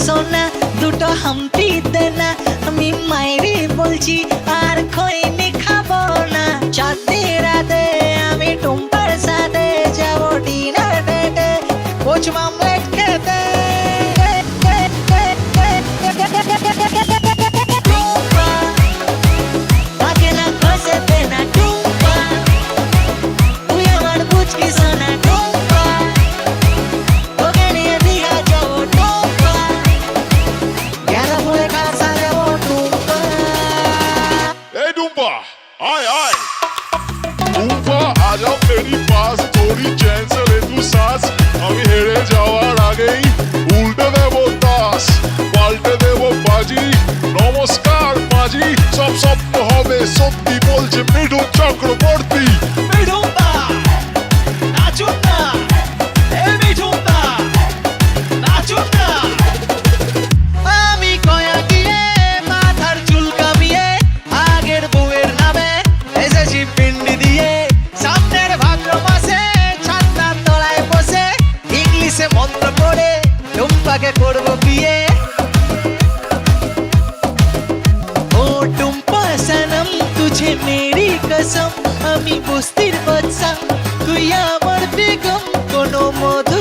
সোনা দুটো হামটি দেনা আমি মাইরি বলছি আর খৈনি খাবো না চাঁদনি রাতে আমি টুম্পার সাথে যাবো ডিনার ডেটে কোচ মামলেট খেতে টুম্পা তাকে না খসে না টুম্পা তুই আমার বুঝকি সোনা টুম্পা তোকে নিয়ে দিঘা যাবো টুম্পা গেরা বলে কাছে যাবো টুম্পা ए डूम्पा आए आए डूम्पा आ जाओ मेरी पास थोड़ी चैन से ले तू सांस আমি হেরে যাওয়ার আগেই উল্টে দেবো তাস পাল্টে দেবো বাজি নমস্কার বাজি সব স্বপ্ন হবে সত্যি বলছে মিঠুন চক্রবর্তী মিঠুনদা নাচুন না এ মিঠুনদা নাচুন না আমি কয়া গিয়ে মাথার চুল কামিয়ে আগের বউয়ের নামে এসেছি পিন্ডি দিয়ে সামনের ভাদ্র মাসে ছান্নার তলায় বসে ইংলিশে মন্ত্র পড়ে টুম্পাকে করবো বিয়ে ओ टुम्पा सनम तुझे मेरी कसम আমি বস্তির বাচ্চা তুই আমার বেগম কোনো মধু